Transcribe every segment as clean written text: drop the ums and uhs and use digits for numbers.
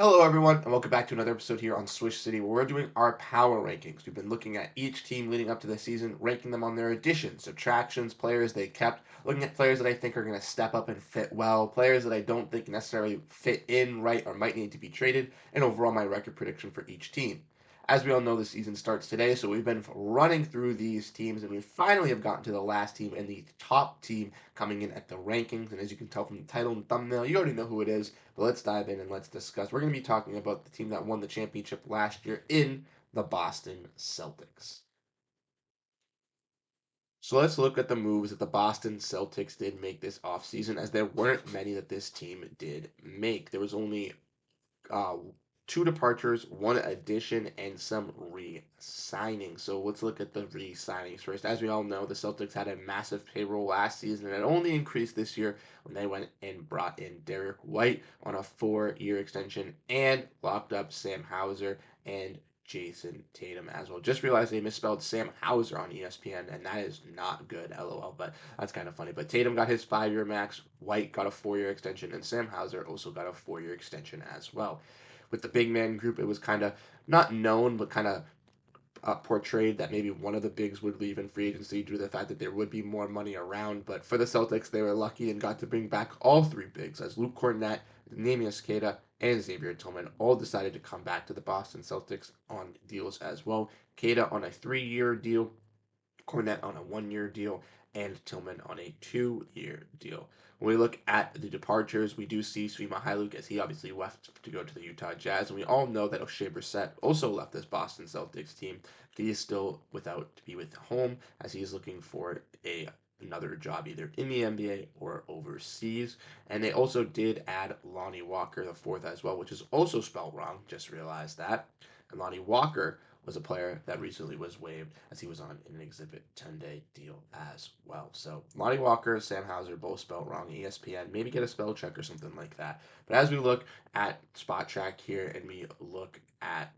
Hello, everyone, and welcome back to another episode here on Swish City, where we're doing our power rankings. We've been looking at each team leading up to the season, ranking them on their additions, subtractions, players they kept, looking at players that I think are going to step up and fit well, players that I don't think necessarily fit in right or might need to be traded, and overall my record prediction for each team. As we all know, the season starts today, so we've been running through these teams, and we finally have gotten to the last team and the top team coming in at the rankings. And as you can tell from the title and thumbnail, you already know who it is. But let's dive in and let's discuss. We're going to be talking about the team that won the championship last year in the Boston Celtics. So let's look at the moves that the Boston Celtics did make this offseason, as there weren't many that this team did make. There was only uh, two departures, one addition, and some re-signings. So let's look at the re-signings first. As we all know, the Celtics had a massive payroll last season, and it only increased this year when they went and brought in Derek White on a 4-year extension and locked up Sam Hauser and Jason Tatum as well. Just realized they misspelled Sam Hauser on ESPN, and that is not good, lol, but that's kind of funny. But Tatum got his 5-year max, White got a 4-year extension, and Sam Hauser also got a 4-year extension as well. With the big man group, it was kind of not known, but kind of portrayed that maybe one of the bigs would leave in free agency due to the fact that there would be more money around. But for the Celtics, they were lucky and got to bring back all three bigs, as Luke Cornett, Neemias Queta, and Xavier Tillman all decided to come back to the Boston Celtics on deals as well. Queta on a 3-year deal, Cornett on a 1-year deal, and Tillman on a 2-year deal. When we look at the departures, we do see Svi Mykhailiuk as he obviously left to go to the Utah Jazz, and we all know that O'Shea Brissett also left this Boston Celtics team. He is still without to be with home as he is looking for another job either in the NBA or overseas. And they also did add Lonnie Walker the fourth as well, which is also spelled wrong. Just realized that. And Lonnie Walker was a player that recently was waived as he was on an Exhibit 10-day deal as well. So Lonnie Walker, Sam Hauser, both spelled wrong. ESPN, maybe get a spell check or something like that. But as we look at Spot Track here and we look at,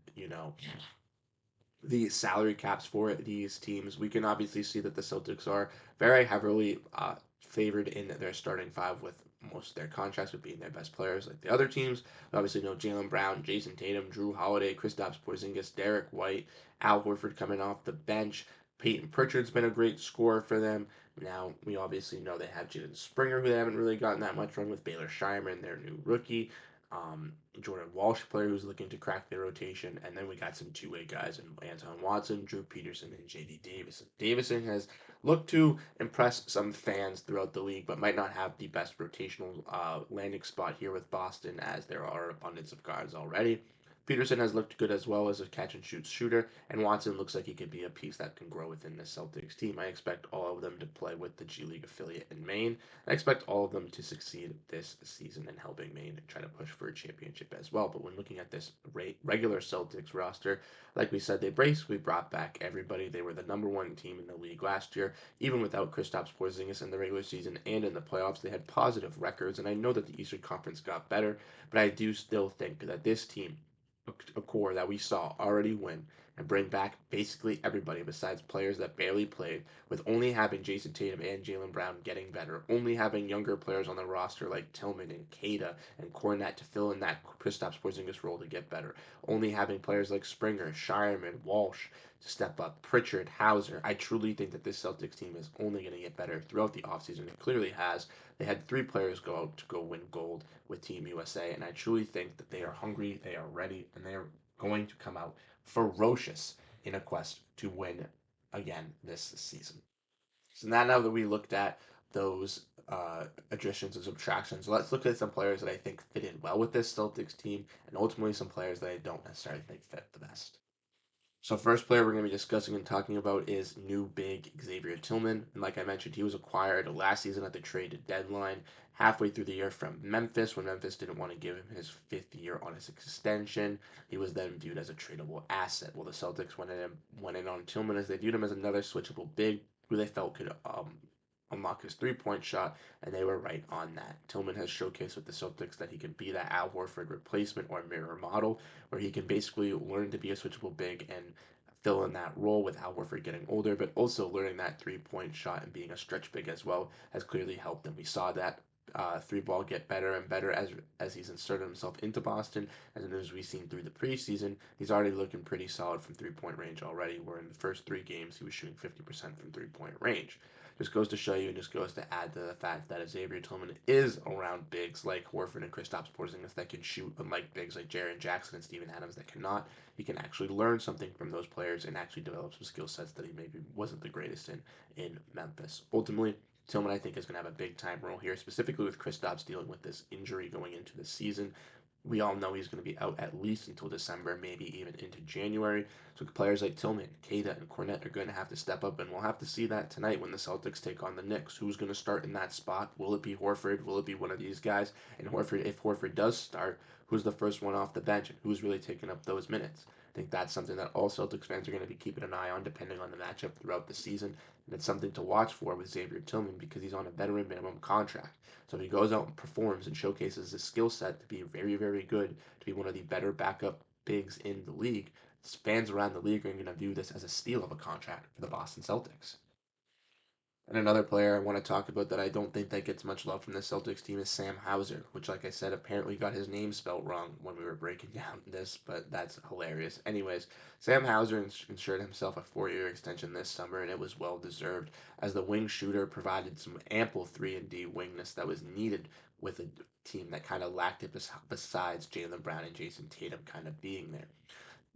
the salary caps for these teams, we can obviously see that the Celtics are very heavily favored in their starting five, with most of their contracts with being their best players. Like the other teams, we obviously know Jaylen Brown, Jason Tatum, Drew Holiday, Kristaps Porzingis, Derek White, Al Horford coming off the bench. Peyton Pritchard's been a great scorer for them. Now, we obviously know they have Jaden Springer, who they haven't really gotten that much from, with Baylor Shireman, their new rookie. Jordan Walsh, player who's looking to crack their rotation, and then we got some two-way guys in Anton Watson, Drew Peterson, and J.D. Davison. Davison has looked to impress some fans throughout the league, but might not have the best rotational landing spot here with Boston, as there are abundance of guards already. Peterson has looked good as well as a catch and shoot shooter, and Watson looks like he could be a piece that can grow within the Celtics team. I expect all of them to play with the G League affiliate in Maine. I expect all of them to succeed this season in helping Maine try to push for a championship as well. But when looking at this regular Celtics roster, like we said, they basically brought back everybody. They were the number one team in the league last year, even without Kristaps Porzingis in the regular season and in the playoffs. They had positive records, and I know that the Eastern Conference got better, but I do still think that this team, a core that we saw already win and bring back basically everybody besides players that barely played, with only having Jason Tatum and Jaylen Brown getting better, only having younger players on the roster like Tillman and Queta and Cornette to fill in that Kristaps Porzingis role to get better, only having players like Springer, Shireman, Walsh to step up, Pritchard, Hauser. I truly think that this Celtics team is only going to get better throughout the offseason. It clearly has. They had 3 players go out to go win gold with Team USA, and I truly think that they are hungry, they are ready, and they are going to come out ferocious in a quest to win again this season. So now that we looked at those additions and subtractions, let's look at some players that I think fit in well with this Celtics team, and ultimately some players that I don't necessarily think fit the best. So first player we're going to be discussing and talking about is new big Xavier Tillman. And like I mentioned, he was acquired last season at the trade deadline, halfway through the year from Memphis, when Memphis didn't want to give him his 5th year on his extension. He was then viewed as a tradable asset. Well, the Celtics went in on Tillman as they viewed him as another switchable big who they felt could unlock his three-point shot, and they were right on that. Tillman has showcased with the Celtics that he can be that Al Horford replacement or mirror model, where he can basically learn to be a switchable big and fill in that role with Al Horford getting older, but also learning that three-point shot and being a stretch big as well has clearly helped them. We saw that three ball get better and better as he's inserted himself into Boston. As we've seen through the preseason, he's already looking pretty solid from 3 point range already. Where in the first 3 games he was shooting 50% from 3 point range. Just goes to show you, and just goes to add to the fact that Xavier Tillman is around bigs like Horford and Kristaps Porzingis that can shoot, unlike bigs like Jaren Jackson and Steven Adams that cannot. He can actually learn something from those players and actually develop some skill sets that he maybe wasn't the greatest in Memphis. Ultimately, Tillman, I think, is going to have a big time role here, specifically with Kristaps dealing with this injury going into the season. We all know he's going to be out at least until December, maybe even into January. So players like Tillman, Kata, and Cornette are going to have to step up, and we'll have to see that tonight when the Celtics take on the Knicks. Who's going to start in that spot? Will it be Horford? Will it be one of these guys? And Horford, if Horford does start, who's the first one off the bench, and who's really taking up those minutes? I think that's something that all Celtics fans are going to be keeping an eye on, depending on the matchup throughout the season. And it's something to watch for with Xavier Tillman because he's on a veteran minimum contract. So if he goes out and performs and showcases his skill set to be very, very good, to be one of the better backup bigs in the league, fans around the league are going to view this as a steal of a contract for the Boston Celtics. And another player I want to talk about that I don't think that gets much love from the Celtics team is Sam Hauser, which, like I said, apparently got his name spelled wrong when we were breaking down this, but that's hilarious. Anyways, Sam Hauser ensured himself a 4 year extension this summer, and it was well deserved, as the wing shooter provided some ample 3-and-D wingness that was needed with a team that kind of lacked it besides Jaylen Brown and Jason Tatum kind of being there.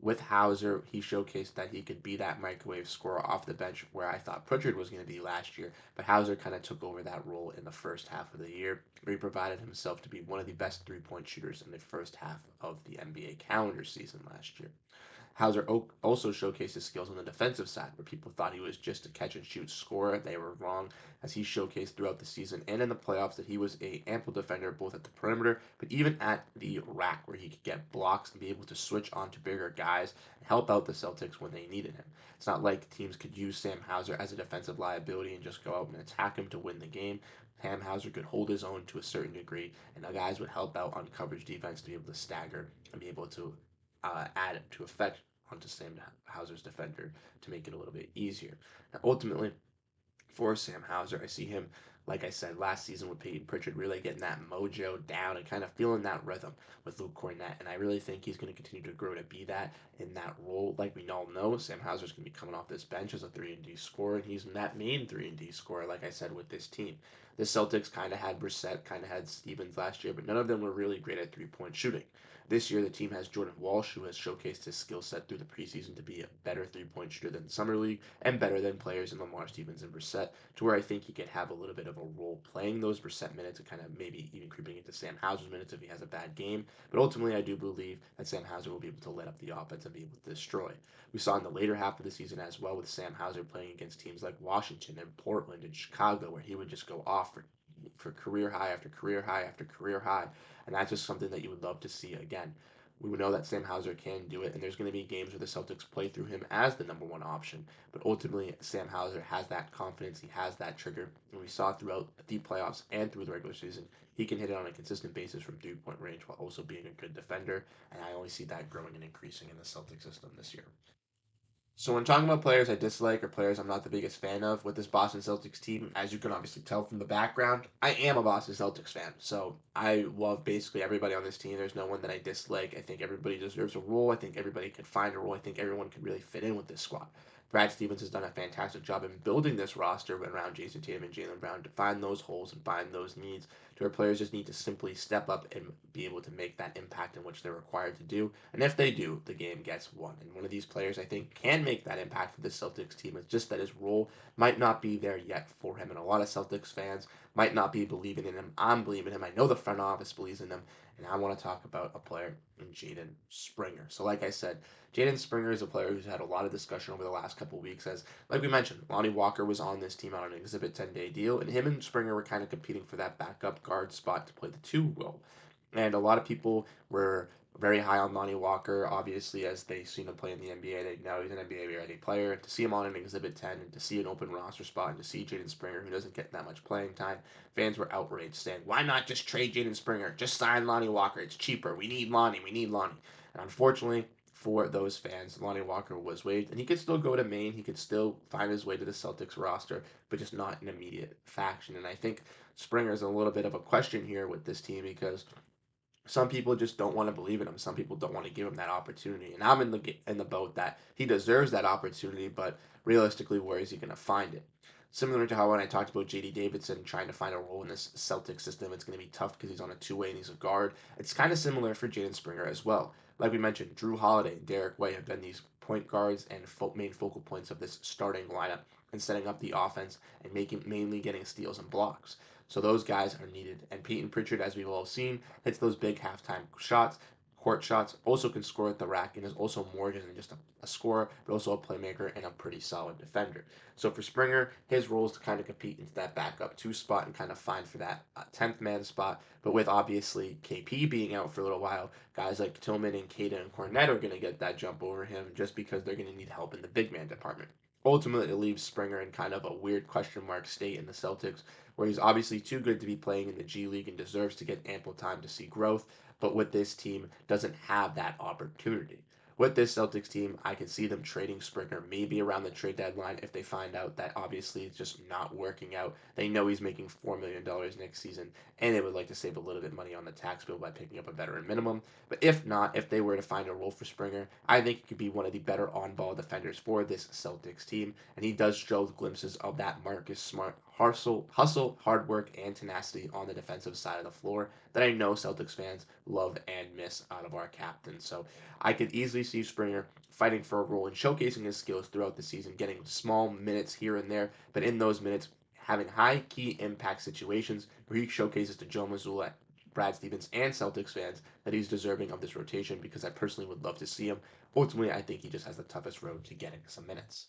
With Hauser, he showcased that he could be that microwave scorer off the bench where I thought Pritchard was going to be last year, but Hauser kind of took over that role in the first half of the year, where he provided himself to be one of the best 3 point shooters in the first half of the NBA calendar season last year. Hauser also showcased his skills on the defensive side, where people thought he was just a catch and shoot scorer. They were wrong, as he showcased throughout the season and in the playoffs that he was a ample defender both at the perimeter, but even at the rack, where he could get blocks and be able to switch on to bigger guys and help out the Celtics when they needed him. It's not like teams could use Sam Hauser as a defensive liability and just go out and attack him to win the game. Sam Hauser could hold his own to a certain degree, and the guys would help out on coverage defense to be able to stagger and be able to add to effect onto Sam Hauser's defender to make it a little bit easier. Now, ultimately, for Sam Hauser, I see him, like I said, last season with Peyton Pritchard, really getting that mojo down and kind of feeling that rhythm with Luke Cornett. And I really think he's going to continue to grow to be that in that role. Like we all know, Sam Hauser's going to be coming off this bench as a 3-and-D scorer, and he's that main 3-and-D scorer, like I said, with this team. The Celtics kind of had Brissett, kind of had Stevens last year, but none of them were really great at 3 point shooting. This year, the team has Jordan Walsh, who has showcased his skill set through the preseason to be a better 3 point shooter than Summer League and better than players in Lamar Stevens and Brissett, to where I think he could have a little bit of a role playing those Brissett minutes and kind of maybe even creeping into Sam Hauser's minutes if he has a bad game. But ultimately, I do believe that Sam Hauser will be able to let up the offense and be able to destroy. We saw in the later half of the season as well with Sam Hauser playing against teams like Washington and Portland and Chicago, where he would just go off for career high after career high after career high. And that's just something that you would love to see again. We would know that Sam Hauser can do it, and there's going to be games where the Celtics play through him as the number one option. But ultimately, Sam Hauser has that confidence, he has that trigger, and we saw throughout the playoffs and through the regular season, he can hit it on a consistent basis from 3 point range while also being a good defender. And I only see that growing and increasing in the Celtic system this year. So when talking about players I dislike or players I'm not the biggest fan of with this Boston Celtics team, as you can obviously tell from the background, I am a Boston Celtics fan. So I love basically everybody on this team. There's no one that I dislike. I think everybody deserves a role. I think everybody could find a role. I think everyone could really fit in with this squad. Brad Stevens has done a fantastic job in building this roster around Jason Tatum and Jaylen Brown to find those holes and find those needs to where players just need to simply step up and be able to make that impact in which they're required to do. And if they do, the game gets won. And one of these players I think can make that impact for the Celtics team. It's just that his role might not be there yet for him. And a lot of Celtics fans might not be believing in him. I'm believing in him. I know the front office believes in him. And I want to talk about a player in Jaden Springer. So like I said, Jaden Springer is a player who's had a lot of discussion over the last couple of weeks as, like we mentioned, Lonnie Walker was on this team on an Exhibit 10-day deal, and him and Springer were kind of competing for that backup guard spot to play the two role. And a lot of people were very high on Lonnie Walker, obviously, as they seen him play in the NBA. They know he's an NBA ready player. To see him on an Exhibit 10 and to see an open roster spot and to see Jaden Springer, who doesn't get that much playing time, fans were outraged, saying, why not just trade Jaden Springer? Just sign Lonnie Walker. It's cheaper. We need Lonnie. We need Lonnie. And unfortunately, for those fans, Lonnie Walker was waived, and he could still go to Maine. He could still find his way to the Celtics roster, but just not in immediate faction. And I think Springer is a little bit of a question here with this team because some people just don't want to believe in him. Some people don't want to give him that opportunity. And I'm in the boat that he deserves that opportunity, but realistically, where is he going to find it? Similar to how when I talked about JD Davidson trying to find a role in this Celtic system, it's going to be tough because he's on a two-way and he's a guard. It's kind of similar for Jaden Springer as well. Like we mentioned, Drew Holiday and Derek White have been these point guards and main focal points of this starting lineup and setting up the offense and making mainly getting steals and blocks. So those guys are needed. And Peyton Pritchard, as we've all seen, hits those big halftime shots, court shots, also can score at the rack, and is also more than just a scorer, but also a playmaker and a pretty solid defender. So for Springer, his role is to kind of compete into that backup two spot and kind of find for that 10th man spot. But with obviously KP being out for a little while, guys like Tillman and Kada and Cornette are going to get that jump over him just because they're going to need help in the big man department. Ultimately, it leaves Springer in kind of a weird question mark state in the Celtics, where he's obviously too good to be playing in the G League and deserves to get ample time to see growth, but with this team doesn't have that opportunity. With this Celtics team, I can see them trading Springer maybe around the trade deadline if they find out that obviously it's just not working out. They know he's making $4 million next season, and they would like to save a little bit of money on the tax bill by picking up a veteran minimum. But if not, if they were to find a role for Springer, I think he could be one of the better on-ball defenders for this Celtics team, and he does show glimpses of that Marcus Smart hustle, hard work, and tenacity on the defensive side of the floor that I know Celtics fans love and miss out of our captain. So I could easily see Springer fighting for a role and showcasing his skills throughout the season, getting small minutes here and there, but in those minutes, having high key impact situations where he showcases to Joe Mazzulla, Brad Stevens, and Celtics fans that he's deserving of this rotation because I personally would love to see him. Ultimately, I think he just has the toughest road to getting some minutes.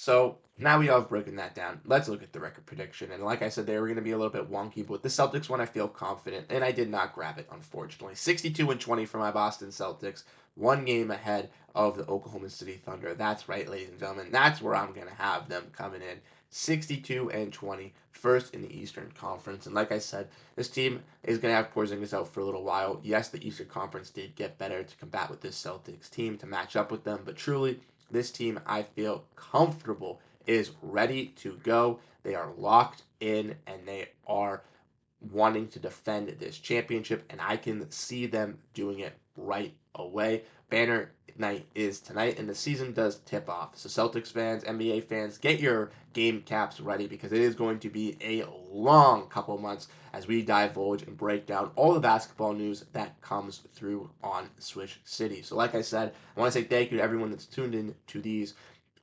So now we have broken that down. Let's look at the record prediction. And like I said, they were going to be a little bit wonky, but with the Celtics one, I feel confident, and I did not grab it, unfortunately. 62-20 for my Boston Celtics, one game ahead of the Oklahoma City Thunder. That's right, ladies and gentlemen. That's where I'm going to have them coming in. 62-20, first in the Eastern Conference. And like I said, this team is going to have Porzingis out for a little while. Yes, the Eastern Conference did get better to combat with this Celtics team to match up with them, but truly, this team, I feel comfortable, is ready to go. They are locked in and they are wanting to defend this championship, and I can see them doing it right away. Banner night is tonight, and the season does tip off. So, Celtics fans, NBA fans, get your game caps ready because it is going to be a long couple months as we divulge and break down all the basketball news that comes through on Swish City. So, like I said, I want to say thank you to everyone that's tuned in to these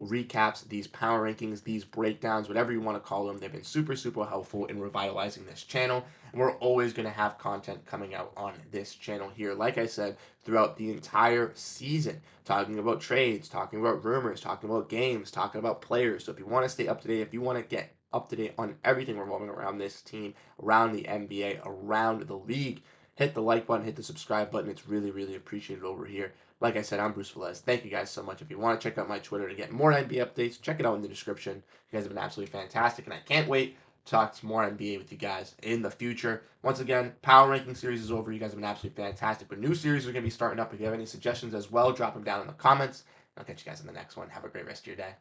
recaps, these power rankings, these breakdowns, whatever you want to call them. They've been super, super helpful in revitalizing this channel. And we're always going to have content coming out on this channel here, like I said, throughout the entire season, talking about trades, talking about rumors, talking about games, talking about players. So if you want to stay up to date, if you want to get up to date on everything revolving around this team, around the NBA, around the league, hit the like button, hit the subscribe button. It's really, really appreciated over here. Like I said, I'm Bruce Velez. Thank you guys so much. If you want to check out my Twitter to get more NBA updates, check it out in the description. You guys have been absolutely fantastic, and I can't wait to talk some more NBA with you guys in the future. Once again, Power Ranking Series is over. You guys have been absolutely fantastic, but new series are going to be starting up. If you have any suggestions as well, drop them down in the comments. I'll catch you guys in the next one. Have a great rest of your day.